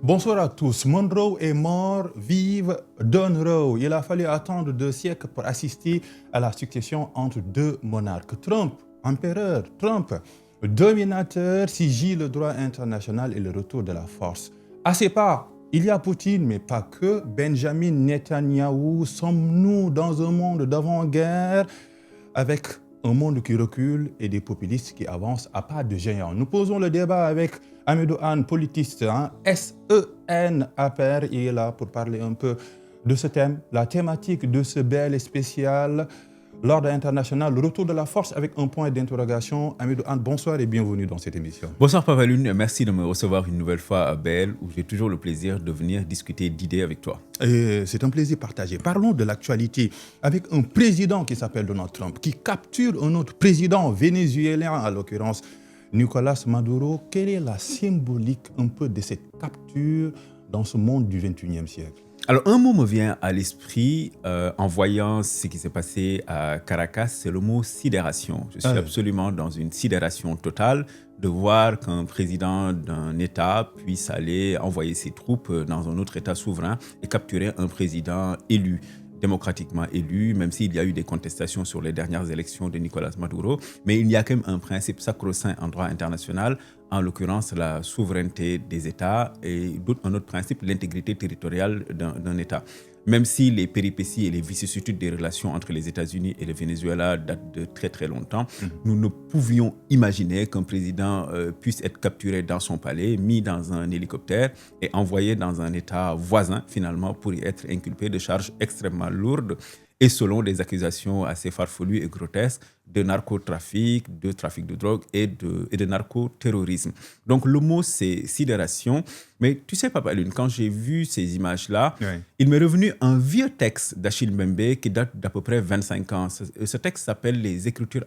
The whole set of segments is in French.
Bonsoir à tous. Monroe est mort, vive Don Roe. Il a fallu attendre 2 siècles pour assister à la succession entre deux monarques. Trump, empereur, Trump, dominateur, sigile le droit international et le retour de la force. À ses pas, il y a Poutine, mais pas que. Benjamin Netanyahou, sommes-nous dans un monde d'avant-guerre avec un monde qui recule et des populistes qui avancent à pas de géant? Nous posons le débat avec Hamidou Anne, politiste, SEN APR. Il est là pour parler un peu de ce thème, la thématique de ce bel spécial, l'ordre international, le retour de la force avec un point d'interrogation. Hamidou Anne, bonsoir et bienvenue dans cette émission. Bonsoir Papa Lune, merci de me recevoir une nouvelle fois à BL où j'ai toujours le plaisir de venir discuter d'idées avec toi. C'est un plaisir partagé. Parlons de l'actualité avec un président qui s'appelle Donald Trump, qui capture un autre président vénézuélien, en l'occurrence Nicolás Maduro. Quelle est la symbolique un peu de cette capture dans ce monde du XXIe siècle? Alors un mot me vient à l'esprit en voyant ce qui s'est passé à Caracas, c'est le mot sidération. Je suis absolument dans une sidération totale de voir qu'un président d'un État puisse aller envoyer ses troupes dans un autre État souverain et capturer un président élu, démocratiquement élu, même s'il y a eu des contestations sur les dernières élections de Nicolás Maduro. Mais il y a quand même un principe sacro-saint en droit international, en l'occurrence la souveraineté des États, et un autre principe, l'intégrité territoriale d'un État. Même si les péripéties et les vicissitudes des relations entre les États-Unis et le Venezuela datent de très très longtemps, nous ne pouvions imaginer qu'un président puisse être capturé dans son palais, mis dans un hélicoptère et envoyé dans un État voisin finalement pour y être inculpé de charges extrêmement lourdes et selon des accusations assez farfelues et grotesques de narcotrafic, de trafic de drogue et de narcoterrorisme. Donc le mot c'est sidération. Mais tu sais Papa Lune, quand j'ai vu ces images-là, il m'est revenu un vieux texte d'Achille Mbembe qui date d'à peu près 25 ans. Ce texte s'appelle des écritures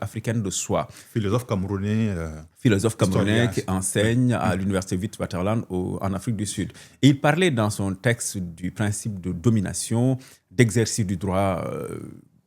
africaines de soi. Philosophe camerounais. Philosophe camerounais qui enseigne à l'université Witwatersrand en Afrique du Sud. Et il parlait dans son texte du principe de domination, d'exercice du droit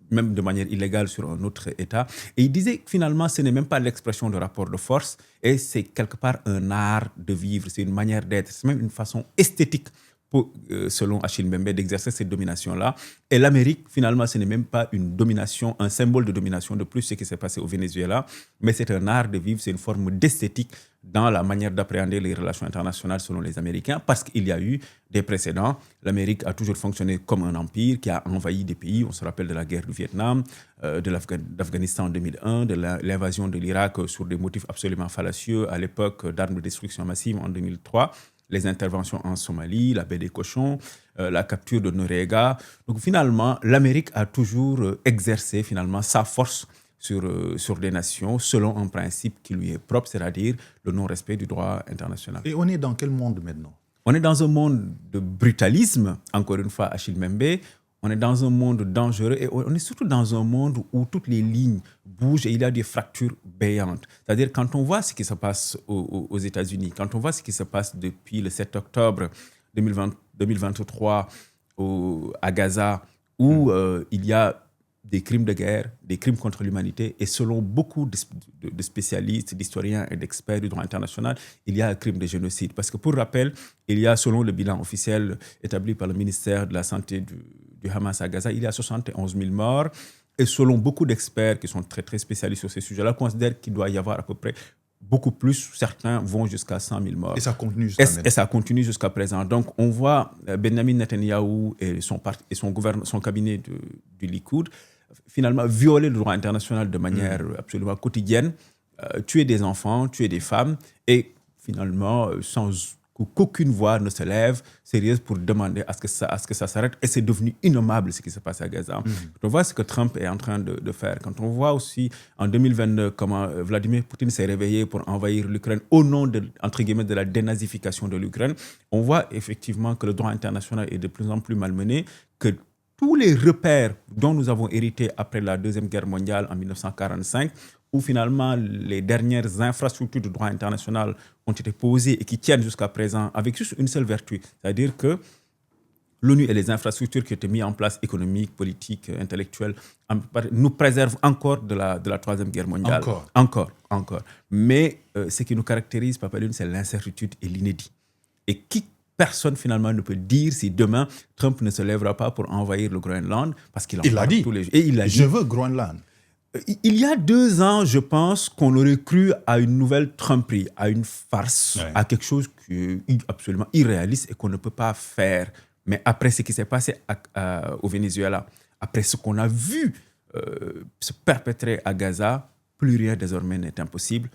même de manière illégale sur un autre État. Et il disait que finalement, ce n'est même pas l'expression de rapport de force, et c'est quelque part un art de vivre, c'est une manière d'être, c'est même une façon esthétique, pour, selon Achille Mbembe, d'exercer cette domination-là. Et l'Amérique, finalement, ce n'est même pas une domination, un symbole de domination de plus, ce qui s'est passé au Venezuela, mais c'est un art de vivre, c'est une forme d'esthétique dans la manière d'appréhender les relations internationales selon les Américains, parce qu'il y a eu des précédents. L'Amérique a toujours fonctionné comme un empire qui a envahi des pays. On se rappelle de la guerre du Vietnam, de l'Afghanistan en 2001, de l'invasion de l'Irak sur des motifs absolument fallacieux à l'époque d'armes de destruction massive en 2003. Les interventions en Somalie, la baie des cochons, la capture de Noriega. Donc finalement, l'Amérique a toujours exercé finalement sa force sur des nations selon un principe qui lui est propre, c'est-à-dire le non-respect du droit international. Et on est dans quel monde maintenant? On est dans un monde de brutalisme, encore une fois, Achille Mbembe. On est dans un monde dangereux et on est surtout dans un monde où toutes les lignes bougent et il y a des fractures béantes. C'est-à-dire quand on voit ce qui se passe aux États-Unis, quand on voit ce qui se passe depuis le 7 octobre 2023 à Gaza, où il y a des crimes de guerre, des crimes contre l'humanité, et selon beaucoup de spécialistes, d'historiens et d'experts du droit international, il y a un crime de génocide. Parce que pour rappel, il y a, selon le bilan officiel établi par le ministère de la Santé du Hamas à Gaza, il y a 71 000 morts. Et selon beaucoup d'experts qui sont très, très spécialistes sur ces sujets-là, considèrent qu'il doit y avoir à peu près beaucoup plus. Certains vont jusqu'à 100 000 morts. Et ça continue jusqu'à maintenant. Et ça continue jusqu'à présent. Donc, on voit Benjamin Netanyahou et son cabinet du Likoud finalement violer le droit international de manière absolument quotidienne, tuer des enfants, tuer des femmes, et finalement, sans qu'aucune voix ne se lève sérieuse pour demander à ce que ça s'arrête. Et c'est devenu innommable ce qui se passe à Gaza. Quand on voit ce que Trump est en train de faire, quand on voit aussi en 2022 comment Vladimir Poutine s'est réveillé pour envahir l'Ukraine au nom entre guillemets, de la dénazification de l'Ukraine, on voit effectivement que le droit international est de plus en plus malmené, que tous les repères dont nous avons hérité après la Deuxième Guerre mondiale en 1945, où finalement les dernières infrastructures de droit international ont été posées et qui tiennent jusqu'à présent avec juste une seule vertu, c'est-à-dire que l'ONU et les infrastructures qui ont été mises en place, économiques, politiques, intellectuelles, nous préservent encore de la Troisième Guerre mondiale. Encore. Mais ce qui nous caractérise, Papa Lune, c'est l'incertitude et l'inédit. Et personne finalement ne peut dire si demain Trump ne se lèvera pas pour envahir le Groenland parce qu'il en parle tous les jours. Et il a dit. Je veux Groenland. Il y a 2 ans, je pense qu'on aurait cru à une nouvelle Trumperie, à une farce, à quelque chose qui est absolument irréaliste et qu'on ne peut pas faire. Mais après ce qui s'est passé au Venezuela, après ce qu'on a vu se perpétrer à Gaza, plus rien désormais n'est impossible.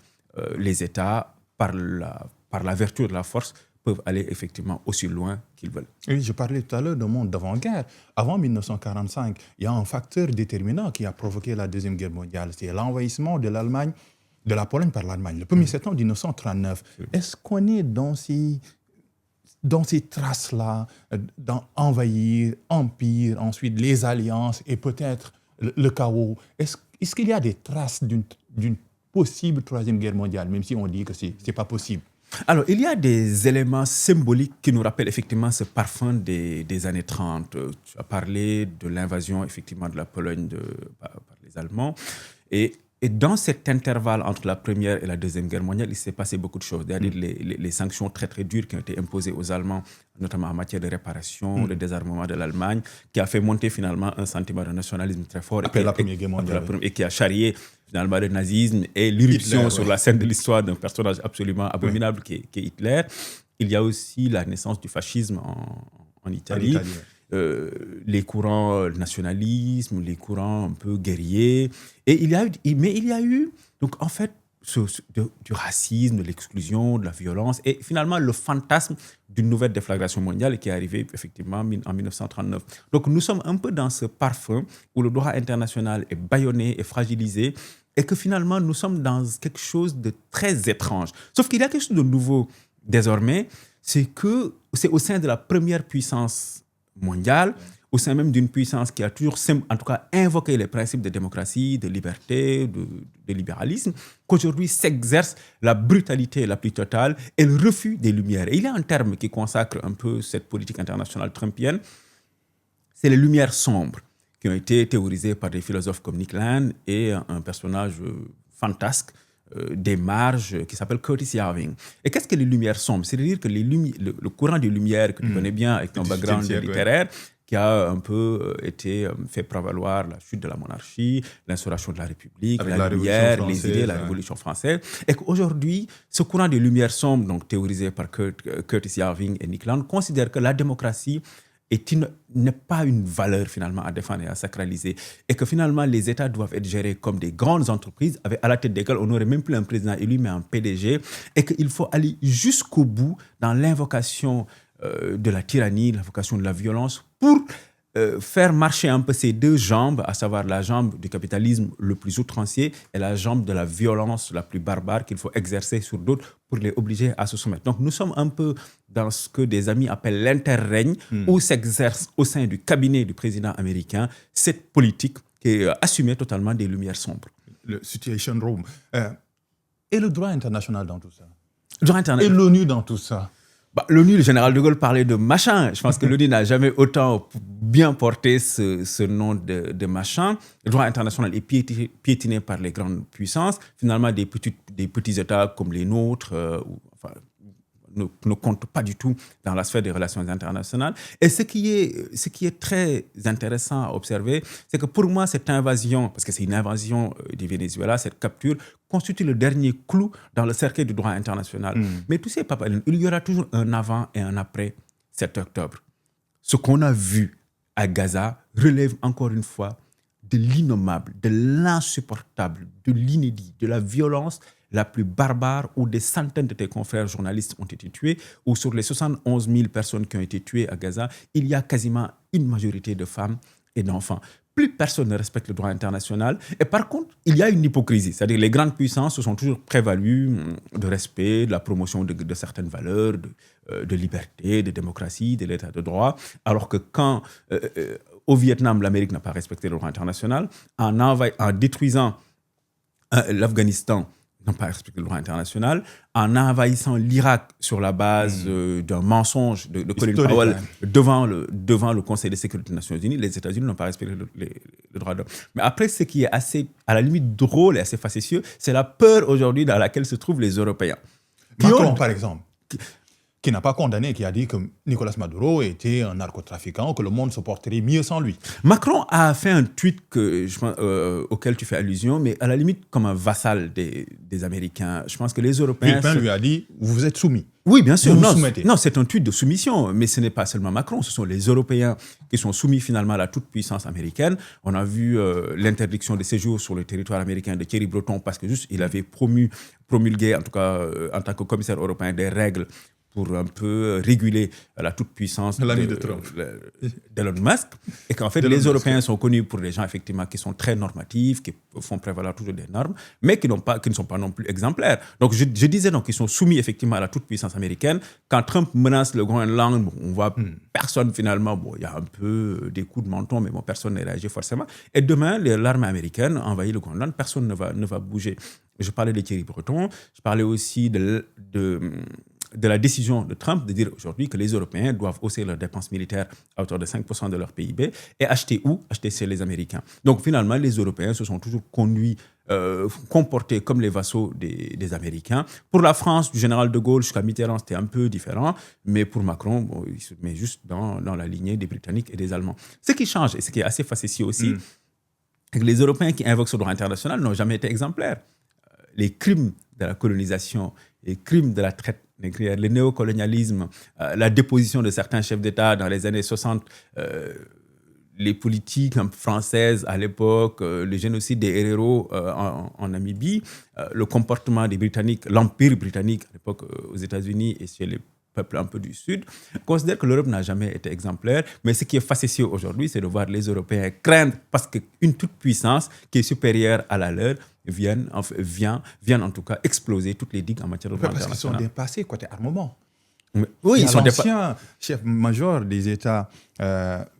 Les États, par la vertu de la force, peuvent aller effectivement aussi loin qu'ils veulent. Oui, je parlais tout à l'heure d'un monde d'avant-guerre. Avant 1945, il y a un facteur déterminant qui a provoqué la Deuxième Guerre mondiale. C'est l'envahissement de l'Allemagne, de la Pologne par l'Allemagne, le 1er septembre 1939. Est-ce qu'on est dans ces traces-là, dans envahir, empire, ensuite les alliances et peut-être le chaos? Est-ce qu'il y a des traces d'une possible Troisième Guerre mondiale, même si on dit que ce n'est pas possible? Alors, il y a des éléments symboliques qui nous rappellent effectivement ce parfum des années 30. Tu as parlé de l'invasion effectivement de la Pologne par les Allemands. Et dans cet intervalle entre la Première et la Deuxième Guerre mondiale, il s'est passé beaucoup de choses. C'est-à-dire les sanctions très très dures qui ont été imposées aux Allemands, notamment en matière de réparation, de désarmement de l'Allemagne, qui a fait monter finalement un sentiment de nationalisme très fort. Après la Première Guerre mondiale. Et qui a charrié finalement le nazisme et l'irruption sur la scène de l'histoire d'un personnage absolument abominable qui est Hitler. Il y a aussi la naissance du fascisme en Italie. Les courants nationalisme, les courants un peu guerriers. Mais il y a eu donc en fait du racisme, de l'exclusion, de la violence et finalement le fantasme d'une nouvelle déflagration mondiale qui est arrivée effectivement en 1939. Donc nous sommes un peu dans ce parfum où le droit international est bâillonné et fragilisé et que finalement nous sommes dans quelque chose de très étrange. Sauf qu'il y a quelque chose de nouveau désormais, c'est que c'est au sein de la première puissance mondiale, au sein même d'une puissance qui a toujours, en tout cas, invoqué les principes de démocratie, de liberté, de libéralisme, qu'aujourd'hui s'exerce la brutalité la plus totale et le refus des Lumières. Et il y a un terme qui consacre un peu cette politique internationale trumpienne, c'est les Lumières sombres, qui ont été théorisées par des philosophes comme Nick Land et un personnage fantasque des marges qui s'appelle Curtis Yarving. Et qu'est-ce que les Lumières sombres? C'est-à-dire que le courant des Lumières que tu connais bien avec ton background littéraire, qui a un peu été fait prévaloir la chute de la monarchie, l'instauration de la République, la Lumière, les idées, la Révolution française. Et qu'aujourd'hui, ce courant des Lumières sombres, donc théorisé par Curtis Yarving et Nick Land, considère que la démocratie n'est pas une valeur finalement à défendre et à sacraliser. Et que finalement, les États doivent être gérés comme des grandes entreprises, à la tête desquelles on n'aurait même plus un président élu, mais un PDG. Et qu'il faut aller jusqu'au bout dans l'invocation de la tyrannie, l'invocation de la violence, pour faire marcher un peu ces deux jambes, à savoir la jambe du capitalisme le plus outrancier et la jambe de la violence la plus barbare qu'il faut exercer sur d'autres pour les obliger à se soumettre. Donc nous sommes un peu dans ce que des amis appellent l'interrègne, où s'exerce au sein du cabinet du président américain cette politique qui est assumée totalement des Lumières sombres. Le Situation Room. Et le droit international dans tout ça? Et l'ONU dans tout ça? L'ONU, le général de Gaulle parlait de machin. Je pense que l'ONU n'a jamais autant bien porté ce nom de machin. Le droit international est piétiné par les grandes puissances. Finalement, des petits États comme les nôtres ne comptent pas du tout dans la sphère des relations internationales. Et ce qui est très intéressant à observer, c'est que pour moi, cette invasion, parce que c'est une invasion du Venezuela, cette capture, constitue le dernier clou dans le cercueil du droit international. Mais tu sais, Papa, il y aura toujours un avant et un après 7 octobre. Ce qu'on a vu à Gaza relève encore une fois de l'innommable, de l'insupportable, de l'inédit, de la violence la plus barbare, où des centaines de tes confrères journalistes ont été tués, où sur les 71 000 personnes qui ont été tuées à Gaza, il y a quasiment une majorité de femmes et d'enfants. Plus personne ne respecte le droit international. Et par contre, il y a une hypocrisie. C'est-à-dire que les grandes puissances se sont toujours prévalues de respect, de la promotion de certaines valeurs, de liberté, de démocratie, de l'état de droit. Alors que quand, au Vietnam, l'Amérique n'a pas respecté le droit international, en détruisant l'Afghanistan, n'ont pas respecté le droit international, en envahissant l'Irak sur la base d'un mensonge de Colin Powell devant le Conseil de sécurité des Nations Unies, les États-Unis n'ont pas respecté le droit d'homme. Mais après, ce qui est assez, à la limite, drôle et assez facétieux, c'est la peur aujourd'hui dans laquelle se trouvent les Européens. Macron, par exemple. qui n'a pas condamné, qui a dit que Nicolas Maduro était un narcotrafiquant, que le monde se porterait mieux sans lui. Macron a fait un tweet auquel tu fais allusion, mais à la limite comme un vassal des Américains. Je pense que les Européens... Villepin lui a dit, vous êtes soumis. Oui, bien sûr. Vous vous soumettez. Non, c'est un tweet de soumission, mais ce n'est pas seulement Macron, ce sont les Européens qui sont soumis finalement à la toute-puissance américaine. On a vu l'interdiction de séjour sur le territoire américain de Thierry Breton parce que juste il avait promulgué, en tout cas en tant que commissaire européen, des règles pour un peu réguler la toute-puissance d'Elon Musk. Et qu'en fait, les Européens sont connus pour des gens, effectivement, qui sont très normatifs, qui font prévaloir toujours des normes, mais qui ne sont pas non plus exemplaires. Donc, je disais donc qu'ils sont soumis, effectivement, à la toute-puissance américaine. Quand Trump menace le Groenland, on voit personne, finalement, il y a un peu des coups de menton, mais personne n'a réagi forcément. Et demain, l'armée américaine envahit le Groenland, personne ne va bouger. Je parlais de Thierry Breton, je parlais aussi de la décision de Trump de dire aujourd'hui que les Européens doivent hausser leurs dépenses militaires à hauteur de 5% de leur PIB et acheter où? Acheter chez les Américains. Donc finalement, les Européens se sont toujours comportés comme les vassaux des Américains. Pour la France, du général de Gaulle jusqu'à Mitterrand, c'était un peu différent, mais pour Macron, il se met juste dans la lignée des Britanniques et des Allemands. Ce qui change, et ce qui est assez facétieux aussi, c'est que les Européens qui invoquent ce droit international n'ont jamais été exemplaires. Les crimes de la colonisation, les crimes de la traite négrière, le néocolonialisme, la déposition de certains chefs d'État dans les années 60, les politiques françaises à l'époque, le génocide des héros en Namibie, le comportement des Britanniques, l'Empire britannique à l'époque aux États-Unis et chez les peuples un peu du Sud, considère que l'Europe n'a jamais été exemplaire. Mais ce qui est facétieux aujourd'hui, c'est de voir les Européens craindre parce qu'une toute-puissance qui est supérieure à la leur viennent en tout cas exploser toutes les digues en matière de droit international. Parce qu'ils sont dépassés côté armement. Oui, ils sont l'ancien chef-major des États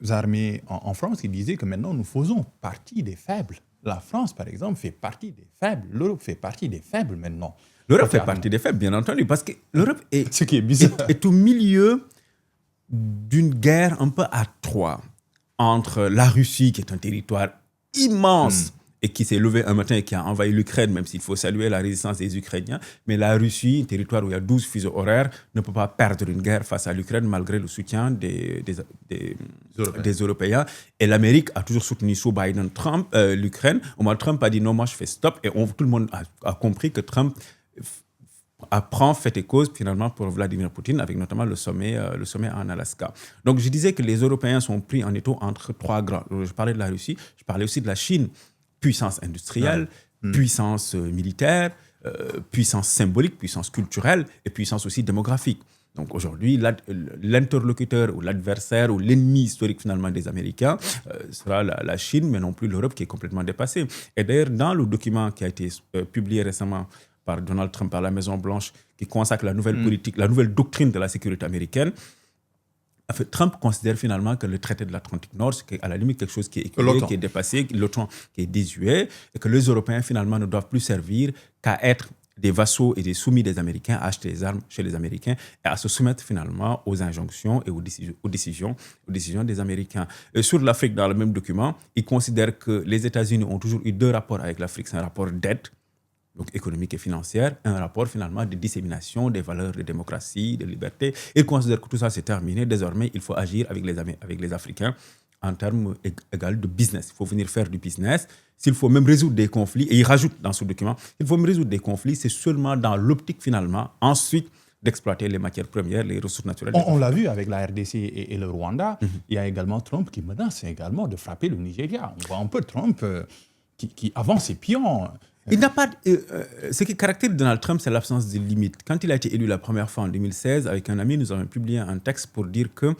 armés en France qui disait que maintenant nous faisons partie des faibles. La France, par exemple, fait partie des faibles. L'Europe fait partie des faibles maintenant. L'Europe fait partie des faibles, bien entendu, parce que l'Europe ce qui est bizarre. est au milieu d'une guerre un peu à trois entre la Russie, qui est un territoire immense, et qui s'est levé un matin et qui a envahi l'Ukraine, même s'il faut saluer la résistance des Ukrainiens. Mais la Russie, un territoire où il y a 12 fuseaux horaires, ne peut pas perdre une guerre face à l'Ukraine malgré le soutien des Européens. Et l'Amérique a toujours soutenu sous Biden l'Ukraine. Au moins, Trump a dit non, moi je fais stop. Et tout le monde a compris que Trump prend fait et cause finalement pour Vladimir Poutine, avec notamment le sommet en Alaska. Donc je disais que les Européens sont pris en étau entre trois grands. Je parlais de la Russie, je parlais aussi de la Chine. Puissance industrielle, puissance militaire, puissance symbolique, puissance culturelle et puissance aussi démographique. Donc aujourd'hui, l'interlocuteur ou l'adversaire ou l'ennemi historique finalement des Américains sera la Chine, mais non plus l'Europe qui est complètement dépassée. Et d'ailleurs, dans le document qui a été publié récemment par Donald Trump par la Maison-Blanche, qui consacre la nouvelle politique, la nouvelle doctrine de la sécurité américaine, Trump considère finalement que le traité de l'Atlantique Nord, c'est à la limite quelque chose qui est éculé, qui est dépassé, l'OTAN qui est désuet, et que les Européens finalement ne doivent plus servir qu'à être des vassaux et des soumis des Américains, à acheter des armes chez les Américains et à se soumettre finalement aux injonctions et aux décisions des Américains. Et sur l'Afrique, dans le même document, il considère que les États-Unis ont toujours eu deux rapports avec l'Afrique. C'est un rapport d'aide, donc économique et financière, un rapport finalement de dissémination des valeurs de démocratie, de liberté. Il considère que tout ça c'est terminé. Désormais, il faut agir avec les Africains en termes égal de business. Il faut venir faire du business. S'il faut même résoudre des conflits, et il rajoute dans ce document, il faut même résoudre des conflits, c'est seulement dans l'optique finalement, ensuite, d'exploiter les matières premières, les ressources naturelles. On l'a vu avec la RDC et le Rwanda. Il y a également Trump qui menace également de frapper le Nigeria. On voit un peu Trump qui avance ses pions. Il n'a pas. Ce qui caractérise Donald Trump, c'est l'absence de limite. Quand il a été élu la première fois en 2016, avec un ami, nous avons publié un texte pour dire que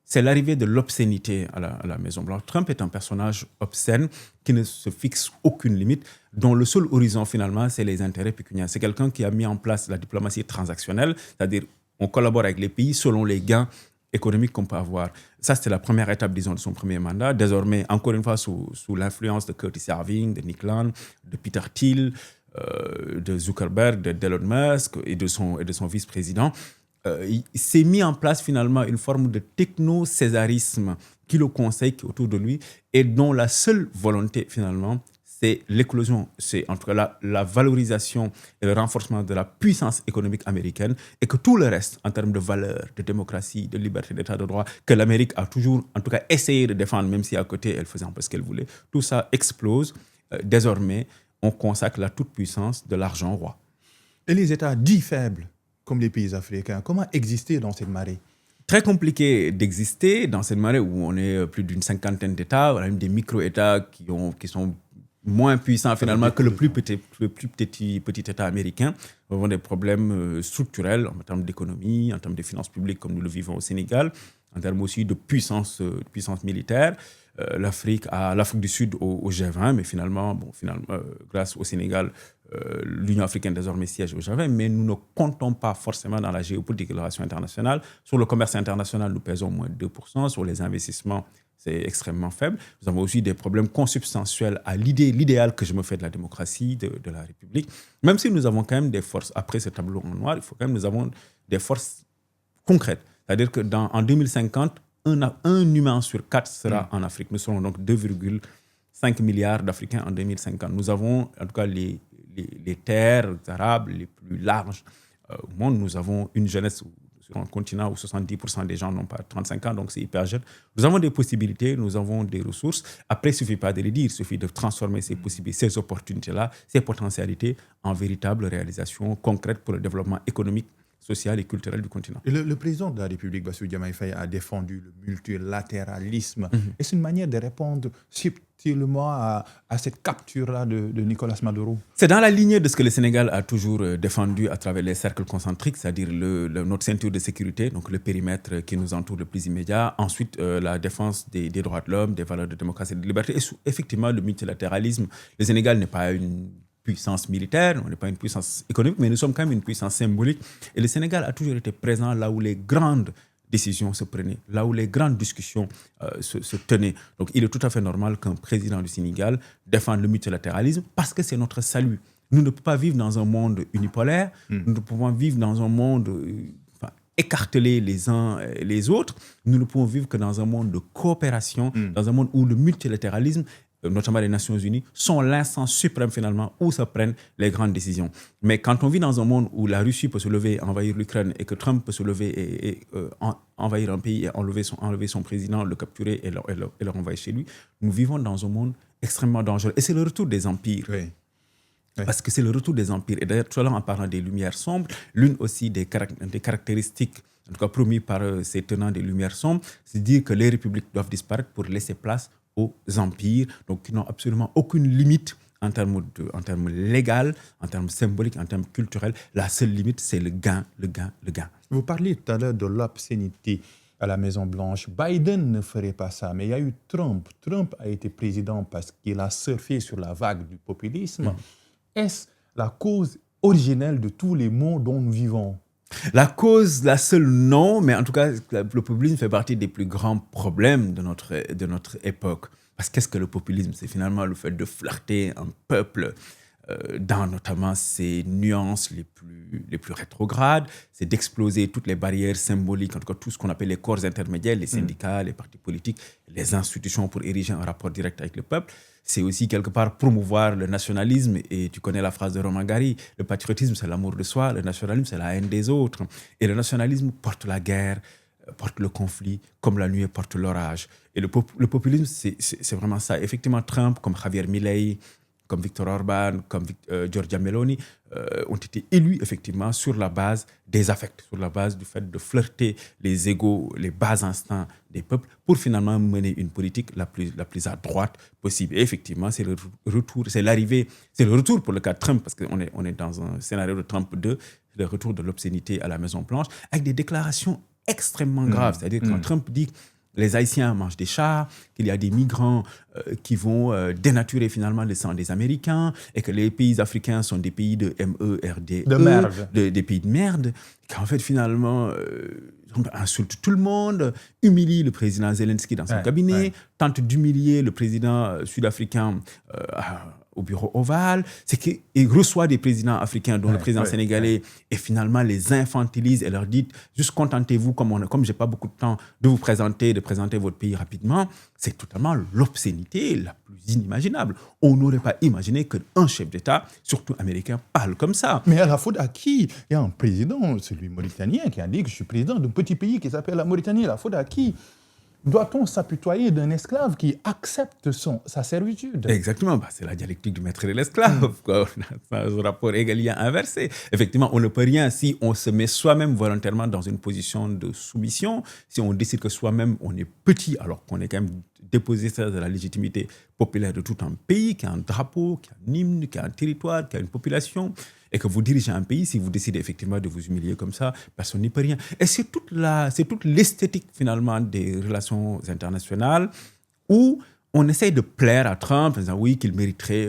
c'est l'arrivée de l'obscénité à la Maison-Blanche. Trump est un personnage obscène qui ne se fixe aucune limite, dont le seul horizon finalement, c'est les intérêts pécuniaires. C'est quelqu'un qui a mis en place la diplomatie transactionnelle, c'est-à-dire on collabore avec les pays selon les gains économiques qu'on peut avoir. Ça, c'était la première étape, disons, de son premier mandat. Désormais, encore une fois, sous l'influence de Curtis Yarving, de Nick Land, de Peter Thiel, de Zuckerberg, d'Elon Musk et de son vice-président, il s'est mis en place finalement une forme de techno-césarisme qui le conseille, qui est autour de lui, et dont la seule volonté finalement, c'est l'éclosion, c'est en tout cas la valorisation et le renforcement de la puissance économique américaine, et que tout le reste, en termes de valeurs, de démocratie, de liberté, d'état de droit, que l'Amérique a toujours, en tout cas, essayé de défendre, même si à côté, elle faisait un peu ce qu'elle voulait, tout ça explose. Désormais, on consacre la toute-puissance de l'argent roi. Et les États dits faibles, comme les pays africains, comment exister dans cette marée? Très compliqué d'exister dans cette marée où on est plus d'une cinquantaine d'États, on a même des micro-États qui sont moins puissants finalement que le plus petit État américain. Nous avons des problèmes structurels en termes d'économie, en termes de finances publiques comme nous le vivons au Sénégal, en termes aussi de puissance militaire. L'Afrique du Sud au G20, mais finalement, grâce au Sénégal, l'Union africaine désormais siège au G20, mais nous ne comptons pas forcément dans la géopolitique et les relations internationales. Sur le commerce international, nous pèsons moins de 2%. Sur les investissements, c'est extrêmement faible. Nous avons aussi des problèmes consubstantiels à l'idéal que je me fais de la démocratie, de la République. Même si nous avons quand même des forces, après ce tableau en noir, il faut quand même nous avons des forces concrètes. C'est-à-dire qu'en 2050, un humain sur 4 sera en Afrique. Nous serons donc 2,5 milliards d'Africains en 2050. Nous avons en tout cas les terres arables les plus larges au monde. Nous avons une jeunesse sur un continent où 70% des gens n'ont pas 35 ans, donc c'est hyper jeune. Nous avons des possibilités, nous avons des ressources. Après, il ne suffit pas de les dire, il suffit de transformer ces possibilités, ces opportunités-là, ces potentialités en véritables réalisations concrètes pour le développement économique, social et culturel du continent. Et le président de la République, Bassirou Diomaye Faye, a défendu le multilatéralisme. Et c'est une manière de répondre subtilement à cette capture-là de Nicolas Maduro. C'est dans la lignée de ce que le Sénégal a toujours défendu à travers les cercles concentriques, c'est-à-dire notre ceinture de sécurité, donc le périmètre qui nous entoure le plus immédiat. Ensuite, la défense des droits de l'homme, des valeurs de démocratie et de liberté. Et effectivement, le multilatéralisme. Le Sénégal n'est pas une puissance militaire, on n'est pas une puissance économique, mais nous sommes quand même une puissance symbolique. Et le Sénégal a toujours été présent là où les grandes décisions se prenaient, là où les grandes discussions se tenaient. Donc il est tout à fait normal qu'un président du Sénégal défende le multilatéralisme parce que c'est notre salut. Nous ne pouvons pas vivre dans un monde unipolaire, nous ne pouvons vivre dans un monde écartelé les uns et les autres, nous ne pouvons vivre que dans un monde de coopération, dans un monde où le multilatéralisme, notamment les Nations Unies, sont l'instance suprême finalement où se prennent les grandes décisions. Mais quand on vit dans un monde où la Russie peut se lever et envahir l'Ukraine et que Trump peut se lever et envahir un pays et enlever son président, le capturer et le renvoyer chez lui, nous vivons dans un monde extrêmement dangereux. Et c'est le retour des empires. Oui. Parce que c'est le retour des empires. Et d'ailleurs, tout à l'heure, en parlant des Lumières sombres, l'une aussi des caractéristiques, en tout cas promis par ces tenants des Lumières sombres, c'est de dire que les républiques doivent disparaître pour laisser place aux empires, donc qui n'ont absolument aucune limite en termes légaux, en termes symboliques, en termes culturels. La seule limite, c'est le gain. Vous parliez tout à l'heure de l'obscénité à la Maison-Blanche. Biden ne ferait pas ça, mais il y a eu Trump. Trump a été président parce qu'il a surfé sur la vague du populisme. Est-ce la cause originelle de tous les maux dont nous vivons? La seule non, mais en tout cas, le populisme fait partie des plus grands problèmes de notre époque. Parce qu'est-ce que le populisme? C'est finalement le fait de flirter un peuple dans notamment ses nuances les plus rétrogrades, c'est d'exploser toutes les barrières symboliques, en tout cas tout ce qu'on appelle les corps intermédiaires, les syndicats, les partis politiques, les institutions pour ériger un rapport direct avec le peuple. C'est aussi quelque part promouvoir le nationalisme, et tu connais la phrase de Romain Gary, le patriotisme c'est l'amour de soi, le nationalisme c'est la haine des autres. Et le nationalisme porte la guerre, porte le conflit, comme la nuée porte l'orage. Et le populisme, c'est vraiment ça. Effectivement, Trump, comme Javier Milei, comme Viktor Orban, comme Giorgia Meloni, ont été élus effectivement sur la base des affects, sur la base du fait de flirter les égos, les bas instincts des peuples pour finalement mener une politique la plus à droite possible. Et effectivement, c'est le retour pour le cas de Trump, parce qu'on est dans un scénario de Trump 2, le retour de l'obscénité à la Maison-Blanche, avec des déclarations extrêmement graves. C'est-à-dire quand Trump dit les Haïtiens mangent des chats, qu'il y a des migrants qui vont dénaturer finalement le sang des Américains, et que les pays africains sont des pays de MERDE, de merde. Des pays de merde, qu'en fait finalement insulte tout le monde, humilie le président Zelensky dans son cabinet, tente d'humilier le président sud-africain au bureau ovale, c'est qu'il reçoit des présidents africains, dont le président sénégalais, et finalement les infantilise et leur dit juste contentez-vous, comme je n'ai pas beaucoup de temps de vous présenter, de présenter votre pays rapidement. C'est totalement l'obscénité la plus inimaginable. On n'aurait pas imaginé qu'un chef d'État, surtout américain, parle comme ça. Mais à la faute à qui? Il y a un président, celui mauritanien, qui a dit que je suis président d'un petit pays qui s'appelle la Mauritanie. À la faute à qui? Doit-on s'apitoyer d'un esclave qui accepte sa servitude? Exactement, c'est la dialectique du maître et de l'esclave. Ce rapport égalien inversé. Effectivement, on ne peut rien si on se met soi-même volontairement dans une position de soumission, si on décide que soi-même on est petit, alors qu'on est quand même dépositaire de la légitimité populaire de tout un pays, qui a un drapeau, qui a un hymne, qui a un territoire, qui a une population, et que vous dirigez un pays, si vous décidez effectivement de vous humilier comme ça, personne n'y peut rien. Et c'est toute l'esthétique finalement des relations internationales où on essaye de plaire à Trump en disant oui, qu'il mériterait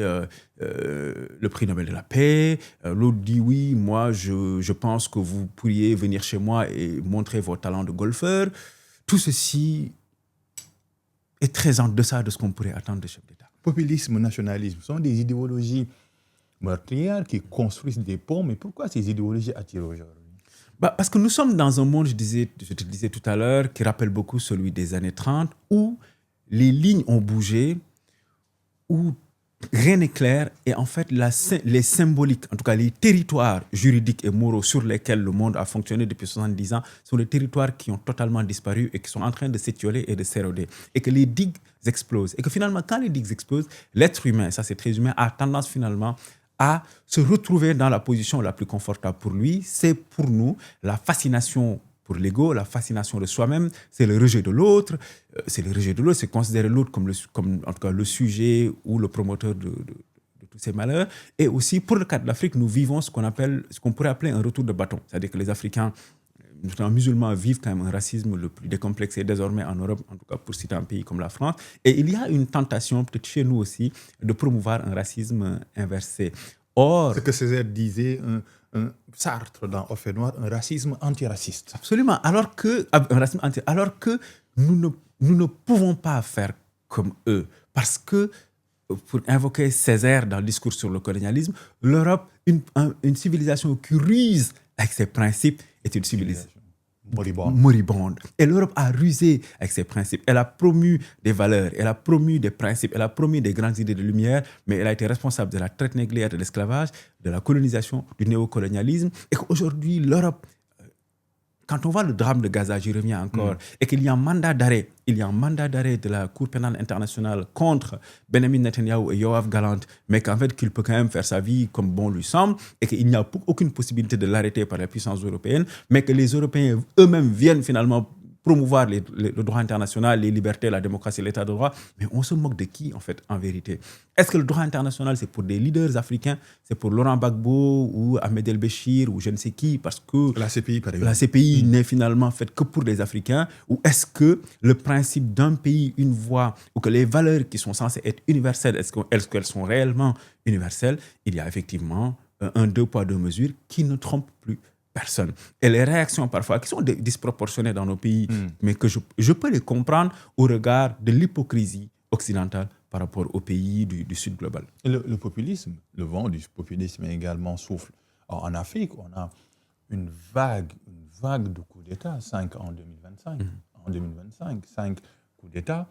le prix Nobel de la paix. L'autre dit oui, moi je pense que vous pourriez venir chez moi et montrer vos talents de golfeur. Tout ceci est très en deçà de ce qu'on pourrait attendre des chefs d'État. Populisme, nationalisme sont des idéologies meurtrières qui construisent des ponts, mais pourquoi ces idéologies attirent aujourd'hui? Parce que nous sommes dans un monde, je te disais tout à l'heure, qui rappelle beaucoup celui des années 30, où les lignes ont bougé, où rien n'est clair, et en fait, les symboliques, en tout cas les territoires juridiques et moraux sur lesquels le monde a fonctionné depuis 70 ans, sont des territoires qui ont totalement disparu et qui sont en train de s'étioler et de s'éroder. Et que les digues explosent. Et que finalement, quand les digues explosent, l'être humain, ça c'est très humain, a tendance finalement à se retrouver dans la position la plus confortable pour lui. C'est pour nous la fascination pour l'ego, la fascination de soi-même, c'est le rejet de l'autre. C'est considérer l'autre comme en tout cas le sujet ou le promoteur de tous ces malheurs. Et aussi, pour le cas de l'Afrique, nous vivons ce qu'on pourrait appeler un retour de bâton. C'est-à-dire que les Africains, notamment musulmans, vivent quand même un racisme le plus décomplexé désormais en Europe, en tout cas pour citer un pays comme la France. Et il y a une tentation, peut-être chez nous aussi, de promouvoir un racisme inversé. Or, ce que Césaire disait, un Sartre dans Au fait noir, un racisme antiraciste. Absolument. Alors que nous ne pouvons pas faire comme eux. Parce que, pour invoquer Césaire dans le discours sur le colonialisme, l'Europe, une civilisation qui ruse avec ses principes, est une civilisation moribonde. Et l'Europe a rusé avec ses principes. Elle a promu des valeurs, elle a promu des principes, elle a promu des grandes idées de lumière, mais elle a été responsable de la traite négrière, de l'esclavage, de la colonisation, du néocolonialisme. Et qu'aujourd'hui, l'Europe, quand on voit le drame de Gaza, j'y reviens encore, et qu'il y a un mandat d'arrêt, de la Cour pénale internationale contre Benjamin Netanyahu et Yoav Gallant, mais qu'en fait, qu'il peut quand même faire sa vie comme bon lui semble, et qu'il n'y a aucune possibilité de l'arrêter par la puissance européenne, mais que les Européens eux-mêmes viennent finalement promouvoir le droit international, les libertés, la démocratie, l'état de droit. Mais on se moque de qui, en fait, en vérité? Est-ce que le droit international, c'est pour des leaders africains? C'est pour Laurent Gbagbo ou Ahmed El-Béchir ou je ne sais qui? Parce que la CPI, par exemple. La CPI n'est finalement faite que pour les Africains. Ou est-ce que le principe d'un pays, une voix, ou que les valeurs qui sont censées être universelles, est-ce qu'elles sont réellement universelles? Il y a effectivement un deux poids, deux mesures qui ne trompe plus personne. Et les réactions parfois qui sont disproportionnées dans nos pays, mais que je peux les comprendre au regard de l'hypocrisie occidentale par rapport aux pays du Sud global. Et le populisme, le vent du populisme également souffle. Alors, en Afrique, on a une vague de coups d'État, 5 en 2025. En 2025, 5 coups d'État.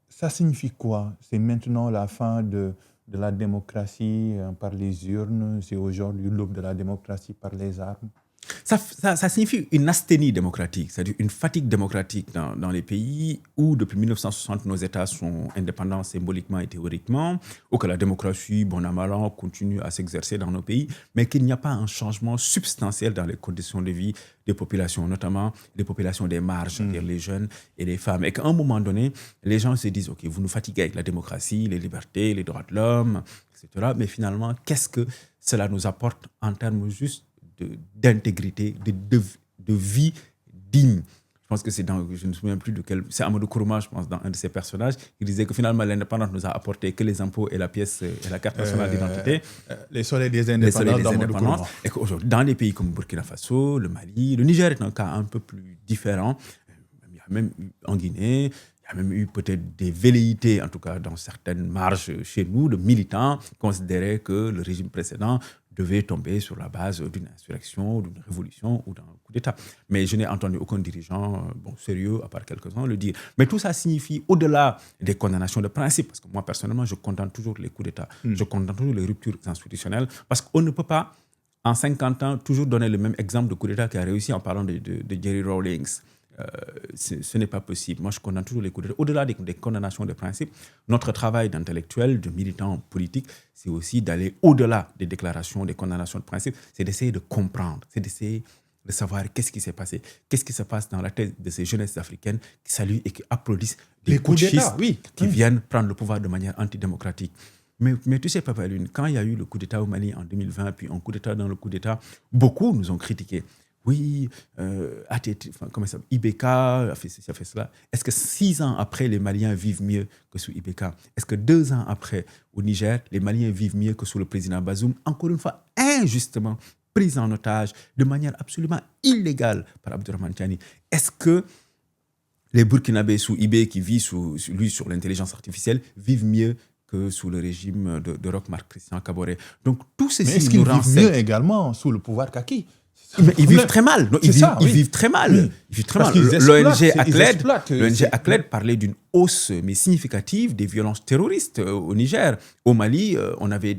Ça signifie quoi? C'est maintenant la fin de la démocratie par les urnes, c'est aujourd'hui l'aube de la démocratie par les armes? Ça signifie une asthénie démocratique, c'est-à-dire une fatigue démocratique dans les pays où, depuis 1960, nos États sont indépendants symboliquement et théoriquement, ou que la démocratie, bon an mal an, continue à s'exercer dans nos pays, mais qu'il n'y a pas un changement substantiel dans les conditions de vie des populations, notamment les populations des marges, c'est-à-dire les jeunes et les femmes. Et qu'à un moment donné, les gens se disent « Ok, vous nous fatiguez avec la démocratie, les libertés, les droits de l'homme, etc. » Mais finalement, qu'est-ce que cela nous apporte en termes juste d'intégrité, de vie digne? Je pense que je ne me souviens plus de quel... C'est Amadou Kourouma, je pense, dans un de ses personnages, qui disait que finalement, l'indépendance nous a apporté que les impôts et la pièce et la carte nationale d'identité. Les soleils des indépendants. Et qu'aujourd'hui, dans les pays comme Burkina Faso, le Mali, le Niger est un cas un peu plus différent. Il y a même en Guinée, il Il y a même eu peut-être des velléités, en tout cas dans certaines marges chez nous, de militants qui considéraient que le régime précédent devait tomber sur la base d'une insurrection, d'une révolution ou d'un coup d'État. Mais je n'ai entendu aucun dirigeant sérieux, à part quelques-uns, le dire. Mais tout ça signifie, au-delà des condamnations de principe, parce que moi, personnellement, je condamne toujours les coups d'État, je condamne toujours les ruptures institutionnelles, parce qu'on ne peut pas, en 50 ans, toujours donner le même exemple de coup d'État qui a réussi en parlant de Jerry Rawlings. Ce n'est pas possible. Moi, je condamne toujours les coups d'État. Au-delà des condamnations de principe, notre travail d'intellectuel, de militant politique, c'est aussi d'aller au-delà des déclarations, des condamnations de principe. C'est d'essayer de comprendre, c'est d'essayer de savoir qu'est-ce qui s'est passé, qu'est-ce qui se passe dans la tête de ces jeunesses africaines qui saluent et qui applaudissent des putschistes qui viennent prendre le pouvoir de manière antidémocratique. Mais tu sais, Papa Lune, quand il y a eu le coup d'État au Mali en 2020, puis un coup d'État dans le coup d'État, beaucoup nous ont critiqués. Oui, IBK a fait ceci, a fait cela. Est-ce que 6 ans après, les Maliens vivent mieux que sous IBK? Est-ce que 2 ans après, au Niger, les Maliens vivent mieux que sous le président Bazoum? Encore une fois, injustement pris en otage, de manière absolument illégale par Abdourahmane Tiani. Est-ce que les Burkinabés sous IB qui vivent sur l'intelligence artificielle vivent mieux que sous le régime de Roch-Marc Christian Kaboré? Donc, tout ceci est-ce qu'ils vivent mieux également sous le pouvoir Kaki? Mais ils vivent très mal. Non, ils vivent très mal. Oui. Ils vivent très mal. L'ONG ACLED parlait d'une hausse mais significative des violences terroristes au Niger. Au Mali, on avait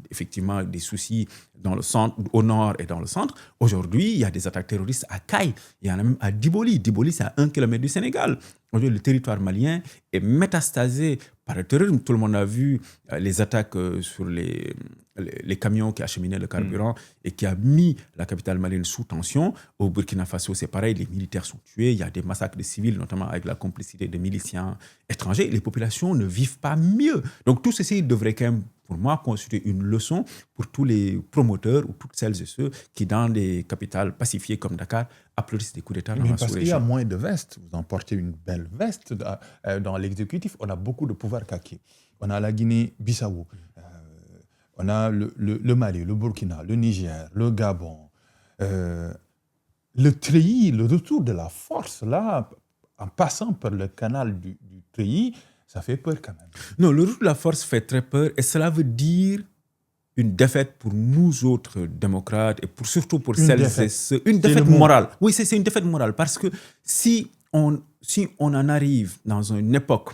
effectivement des soucis dans le centre, au nord et dans le centre. Aujourd'hui, il y a des attaques terroristes à Kaï. Il y en a même à Diboli. Diboli, c'est à 1 km du Sénégal. Aujourd'hui, le territoire malien est métastasé par le terrorisme. Tout le monde a vu les attaques sur les camions qui acheminaient le carburant et qui a mis la capitale malienne sous tension. Au Burkina Faso, c'est pareil, les militaires sont tués, il y a des massacres de civils, notamment avec la complicité de miliciens étrangers. Les populations ne vivent pas mieux. Donc tout ceci devrait quand même, pour moi, constituer une leçon pour tous les promoteurs ou toutes celles et ceux qui, dans des capitales pacifiées comme Dakar, applaudissent des coups d'État dans la sous-région. Parce qu'il y a moins de vestes. Vous en portez une belle veste dans l'exécutif. On a beaucoup de pouvoir Kaki. On a la Guinée-Bissau. On a le Mali, le Burkina, le Niger, le Gabon. Le treillis, le retour de la force, là, en passant par le canal du treillis, ça fait peur quand même. Non, le retour de la force fait très peur et cela veut dire une défaite pour nous autres démocrates et surtout pour celles et ceux. Une défaite morale. Oui, c'est une défaite morale parce que si on en arrive dans une époque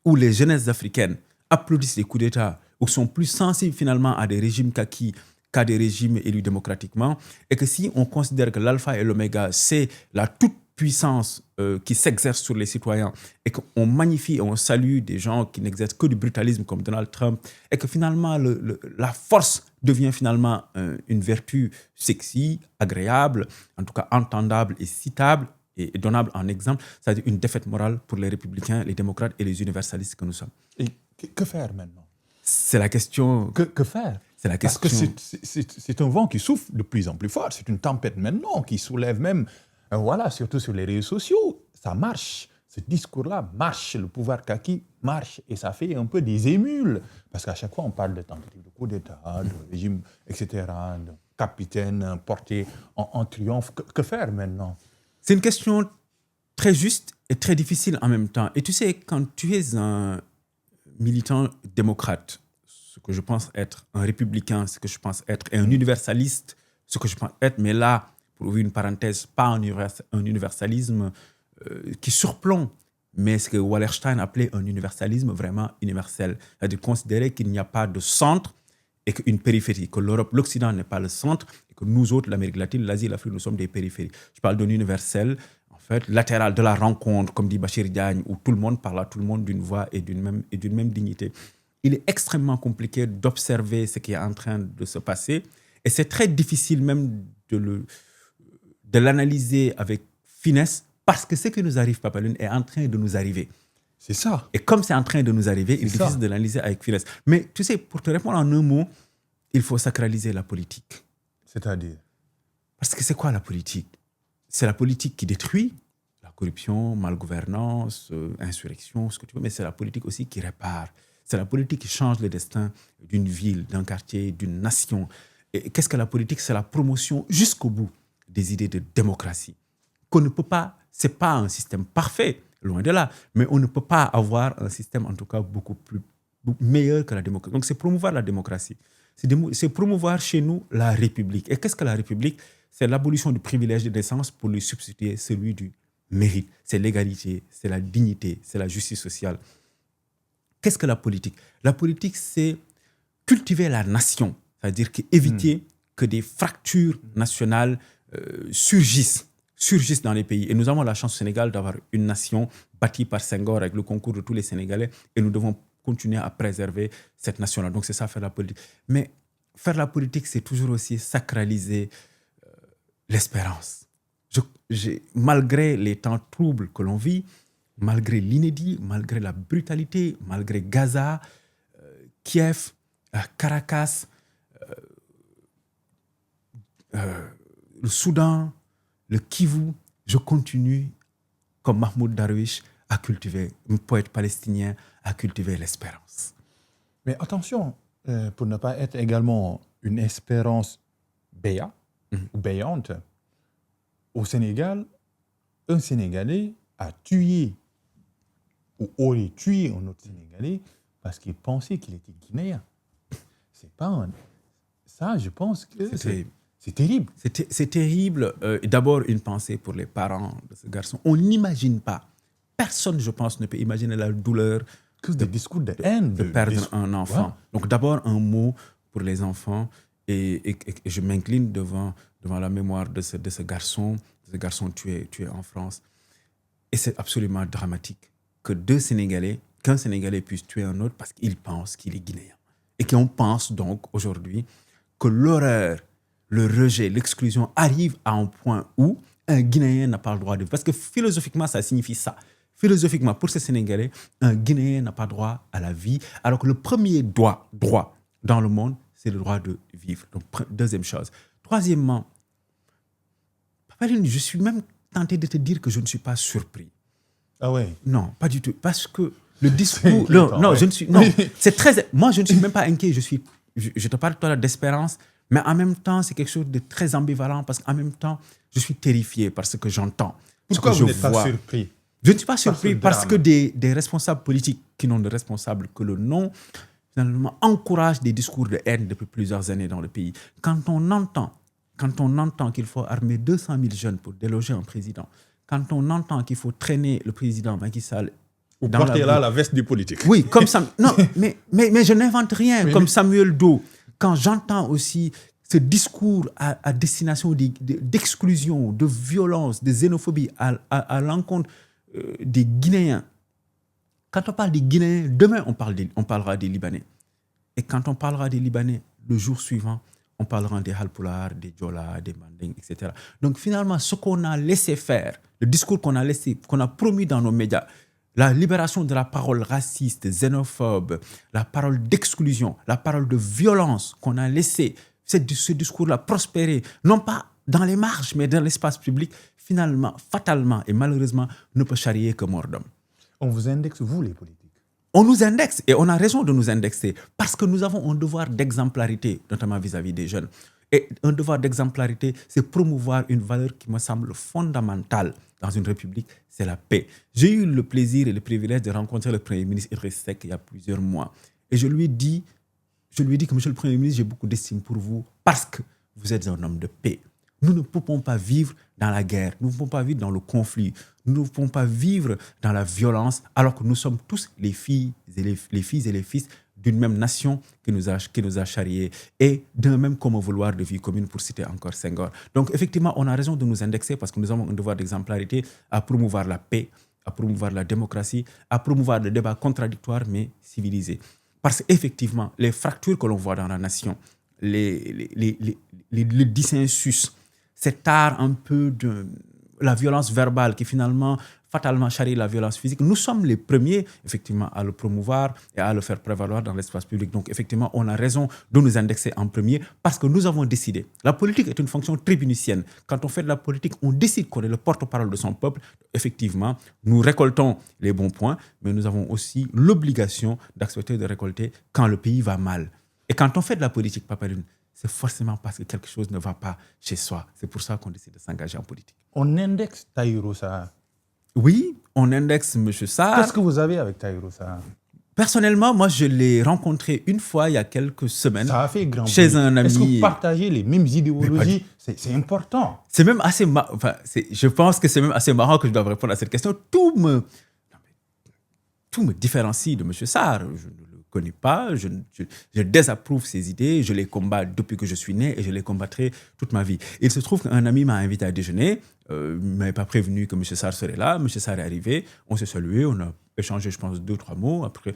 où les jeunesses africaines applaudissent les coups d'État, ou sont plus sensibles finalement à des régimes Kaki qu'à des régimes élus démocratiquement, et que si on considère que l'alpha et l'oméga, c'est la toute-puissance qui s'exerce sur les citoyens, et qu'on magnifie et on salue des gens qui n'exercent que du brutalisme comme Donald Trump, et que finalement la force devient finalement une vertu sexy, agréable, en tout cas entendable et citable, et donnable en exemple, c'est-à-dire une défaite morale pour les républicains, les démocrates et les universalistes que nous sommes. Et que faire maintenant? C'est la question. Que faire? C'est la question. Parce que c'est un vent qui souffle de plus en plus fort. C'est une tempête maintenant qui soulève même, voilà, surtout sur les réseaux sociaux. Ça marche. Ce discours-là marche. Le pouvoir Kaki marche. Et ça fait un peu des émules. Parce qu'à chaque fois, on parle de tentative de coup d'État, de régime, etc., de capitaine porté en triomphe. Que faire maintenant? C'est une question très juste et très difficile en même temps. Et tu sais, quand tu es un militant démocrate, ce que je pense être un républicain, ce que je pense être un universaliste, ce que je pense être, mais là, pour ouvrir une parenthèse, pas un universalisme qui surplombe, mais ce que Wallerstein appelait un universalisme vraiment universel. C'est-à-dire considérer qu'il n'y a pas de centre et qu'une périphérie, que l'Europe, l'Occident n'est pas le centre, et que nous autres, l'Amérique latine, l'Asie, l'Afrique, nous sommes des périphéries. Je parle d'un universel, latéral de la rencontre, comme dit Bachir Diagne, où tout le monde parle à tout le monde d'une voix et d'une même dignité. Il est extrêmement compliqué d'observer ce qui est en train de se passer et c'est très difficile même de l'analyser avec finesse parce que ce qui nous arrive, Papa Lune, est en train de nous arriver. C'est ça. Et comme c'est en train de nous arriver, il est difficile de l'analyser avec finesse. Mais tu sais, pour te répondre en un mot, il faut sacraliser la politique. C'est-à-dire? Parce que c'est quoi la politique? C'est la politique qui détruit, la corruption, malgouvernance, insurrection, ce que tu veux, mais c'est la politique aussi qui répare. C'est la politique qui change le destin d'une ville, d'un quartier, d'une nation. Et qu'est-ce que la politique? C'est la promotion jusqu'au bout des idées de démocratie. Qu'on ne peut pas, c'est pas un système parfait. loin de là. Mais on ne peut pas avoir un système, en tout cas, beaucoup meilleur que la démocratie. Donc, c'est promouvoir la démocratie. C'est promouvoir chez nous la République. Et qu'est-ce que la République? C'est l'abolition du privilège de naissance pour lui substituer celui du mérite. C'est l'égalité, c'est la dignité, c'est la justice sociale. Qu'est-ce que la politique? La politique, c'est cultiver la nation, c'est-à-dire éviter que des fractures nationales surgissent dans les pays. Et nous avons la chance au Sénégal d'avoir une nation bâtie par Senghor avec le concours de tous les Sénégalais, et nous devons continuer à préserver cette nation-là. Donc c'est ça, faire la politique. Mais faire la politique, c'est toujours aussi sacraliser l'espérance. Malgré les temps troubles que l'on vit, malgré l'inédit, malgré la brutalité, malgré Gaza, Kiev, Caracas, le Soudan, le Kivu, je continue, comme Mahmoud Darwish, à cultiver, un poète palestinien, à cultiver l'espérance. Mais attention, pour ne pas être également une espérance ou béante, au Sénégal, un Sénégalais a tué ou aurait tué un autre Sénégalais parce qu'il pensait qu'il était guinéen. C'est pas un... Ça, je pense que c'est terrible. C'est terrible. D'abord, une pensée pour les parents de ce garçon. On n'imagine pas. Personne, je pense, ne peut imaginer la douleur des discours de haine de perdre un enfant. Ouais. Donc, d'abord, un mot pour les enfants. Et je m'incline devant la mémoire de ce garçon tué en France. Et c'est absolument dramatique qu'un Sénégalais puisse tuer un autre parce qu'il pense qu'il est guinéen. Et qu'on pense donc aujourd'hui que l'horreur, le rejet, l'exclusion arrive à un point où un Guinéen n'a pas le droit de vivre. Parce que philosophiquement, ça signifie ça. Philosophiquement, pour ces Sénégalais, un Guinéen n'a pas droit à la vie, alors que le premier droit dans le monde, c'est le droit de vivre. Donc, deuxième chose. Troisièmement, Papaline, je suis même tenté de te dire que je ne suis pas surpris. Ah ouais? Non, pas du tout. Parce que le discours... Non, je ne suis... Non, c'est très... Moi, je ne suis même pas inquiet. Je te parle tout à l'heure d'espérance, mais en même temps, c'est quelque chose de très ambivalent parce qu'en même temps, je suis terrifié par ce que j'entends. Pourquoi vous n'êtes pas surpris? Je ne suis pas surpris parce que des responsables politiques qui n'ont de responsable que le nom, finalement, encouragent des discours de haine depuis plusieurs années dans le pays. Quand on entend qu'il faut armer 200 000 jeunes pour déloger un président, quand on entend qu'il faut traîner le président Macky Sall... Ou porter là la veste du politique. Oui, comme ça. Non, mais je n'invente rien, oui, comme Samuel Doe. Quand j'entends aussi ce discours à destination d'exclusion, de violence, de xénophobie à l'encontre des Guinéens. Quand on parle des Guinéens, demain on parlera des Libanais. Et quand on parlera des Libanais, le jour suivant, on parlera des Halpulaar, des Diola, des Manding, etc. Donc finalement, ce qu'on a laissé faire, le discours qu'on a promis dans nos médias, la libération de la parole raciste, xénophobe, la parole d'exclusion, la parole de violence qu'on a laissé, ce discours-là prospérer, non pas dans les marges, mais dans l'espace public, finalement, fatalement et malheureusement, ne peut charrier que mort d'homme. On vous indexe, vous les politiques? On nous indexe, et on a raison de nous indexer, parce que nous avons un devoir d'exemplarité, notamment vis-à-vis des jeunes. Et un devoir d'exemplarité, c'est promouvoir une valeur qui me semble fondamentale dans une république, c'est la paix. J'ai eu le plaisir et le privilège de rencontrer le Premier ministre Idriss Seck il y a plusieurs mois. Et je lui ai dit que, Monsieur le Premier ministre, j'ai beaucoup d'estime pour vous parce que vous êtes un homme de paix. Nous ne pouvons pas vivre dans la guerre, nous ne pouvons pas vivre dans le conflit, nous ne pouvons pas vivre dans la violence, alors que nous sommes tous les filles et les fils d'une même nation qui nous a charriés et d'un même commun vouloir de vie commune, pour citer encore Senghor. Donc effectivement, on a raison de nous indexer parce que nous avons un devoir d'exemplarité à promouvoir la paix, à promouvoir la démocratie, à promouvoir le débat contradictoire mais civilisé. Parce qu'effectivement, les fractures que l'on voit dans la nation, les dissensus, cet art un peu de la violence verbale qui finalement fatalement charrie la violence physique, nous sommes les premiers effectivement à le promouvoir et à le faire prévaloir dans l'espace public. Donc effectivement, on a raison de nous indexer en premier parce que nous avons décidé. La politique est une fonction tribunicienne. Quand on fait de la politique, on décide qu'on est le porte-parole de son peuple. Effectivement, nous récoltons les bons points, mais nous avons aussi l'obligation d'accepter de récolter quand le pays va mal. Et quand on fait de la politique, Papaline, c'est forcément parce que quelque chose ne va pas chez soi. C'est pour ça qu'on décide de s'engager en politique. On indexe Tahirou Sarr. Oui, on indexe M. Sarr. Qu'est-ce que vous avez avec Tahirou Sarr? Personnellement, moi, je l'ai rencontré une fois il y a quelques semaines. Ça a fait grand chez bruit. un ami. Est-ce que vous partagez les mêmes idéologies? C'est important. C'est même assez je pense que c'est même assez marrant que je dois répondre à cette question. Tout me différencie de M. Sarr. Je ne le connais pas, je désapprouve ses idées, je les combats depuis que je suis né et je les combattrai toute ma vie. Il se trouve qu'un ami m'a invité à déjeuner, il ne m'avait pas prévenu que M. Sarr serait là. M. Sarr est arrivé, on s'est salué, on a échangé, je pense, 2-3 mots. Après,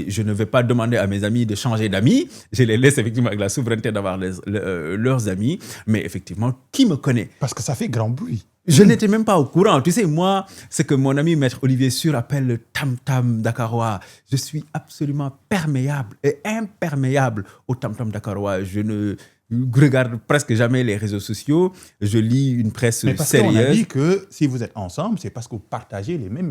je ne vais pas demander à mes amis de changer d'amis. Je les laisse effectivement avec la souveraineté d'avoir leurs amis. Mais effectivement, qui me connaît? Parce que ça fait grand bruit. Je n'étais même pas au courant. Tu sais, moi, ce que mon ami Maître Olivier Sur appelle le tam-tam dakarois. Je suis absolument perméable et imperméable au tam-tam dakarois. Je ne regarde presque jamais les réseaux sociaux. Je lis une presse sérieuse. Mais parce qu'on a dit que si vous êtes ensemble, c'est parce que vous partagez les mêmes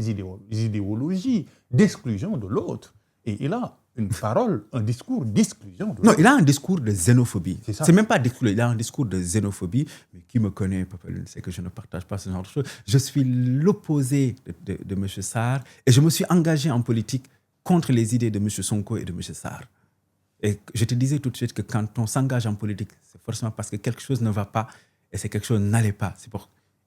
idéologies d'exclusion de l'autre. Et il a une parole, un discours d'exclusion de l'autre. Non, il a un discours de xénophobie. C'est même pas d'exclusion, il a un discours de xénophobie. Mais qui me connaît, Papa Lune, sait que je ne partage pas ce genre de choses. Je suis l'opposé de M. Sarr et je me suis engagé en politique contre les idées de M. Sonko et de M. Sarr. Et je te disais tout de suite que quand on s'engage en politique, c'est forcément parce que quelque chose ne va pas et c'est quelque chose n'allait pas.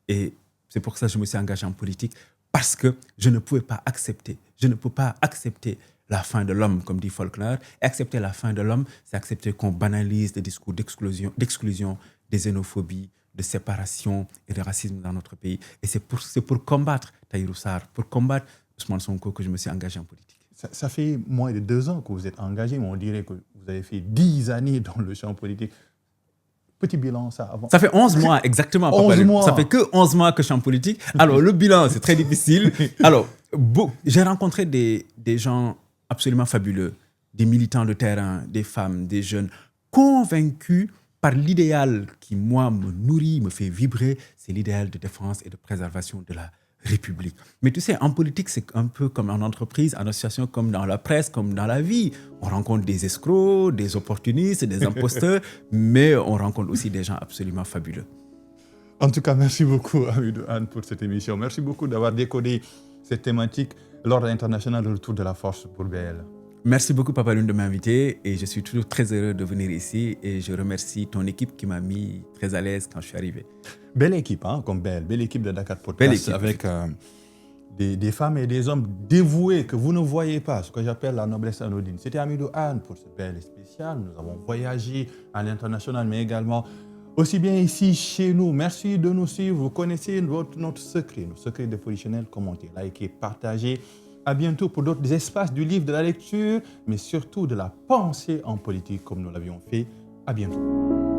Et c'est pour ça que je me suis engagé en politique, parce que je ne pouvais pas accepter. Je ne peux pas accepter la fin de l'homme, comme dit Faulkner. Et accepter la fin de l'homme, c'est accepter qu'on banalise des discours d'exclusion, de xénophobie, de séparation et de racisme dans notre pays. Et c'est pour combattre Tahirou Sarr, pour combattre Ousmane Sonko que je me suis engagé en politique. Ça fait moins de 2 ans que vous êtes engagé, mais on dirait que vous avez fait 10 années dans le champ politique. Petit bilan, ça, avant. Ça fait 11 mois, exactement. 11 mois. Ça fait que 11 mois que je suis en politique. Alors, le bilan, c'est très difficile. Alors, j'ai rencontré des gens absolument fabuleux, des militants de terrain, des femmes, des jeunes, convaincus par l'idéal qui, moi, me nourrit, me fait vibrer. C'est l'idéal de défense et de préservation de la République. Mais tu sais, en politique, c'est un peu comme en entreprise, en association, comme dans la presse, comme dans la vie. On rencontre des escrocs, des opportunistes, des imposteurs, mais on rencontre aussi des gens absolument fabuleux. En tout cas, merci beaucoup, Hamidou Anne, pour cette émission. Merci beaucoup d'avoir décodé cette thématique, l'Ordre international de retour de la force pour BL. Merci beaucoup, Papa Lune, de m'inviter et je suis toujours très heureux de venir ici et je remercie ton équipe qui m'a mis très à l'aise quand je suis arrivé. Belle équipe, hein, comme belle équipe de Dakar Podcast, avec des femmes et des hommes dévoués que vous ne voyez pas, ce que j'appelle la noblesse anodine. C'était Hamidou Anne pour ce BL spécial. Nous avons voyagé à l'international, mais également aussi bien ici chez nous. Merci de nous suivre. Vous connaissez notre secret, nos secrets de positionnel. Commentez, likez, partagez. À bientôt pour d'autres espaces du livre, de la lecture, mais surtout de la pensée en politique comme nous l'avions fait. À bientôt.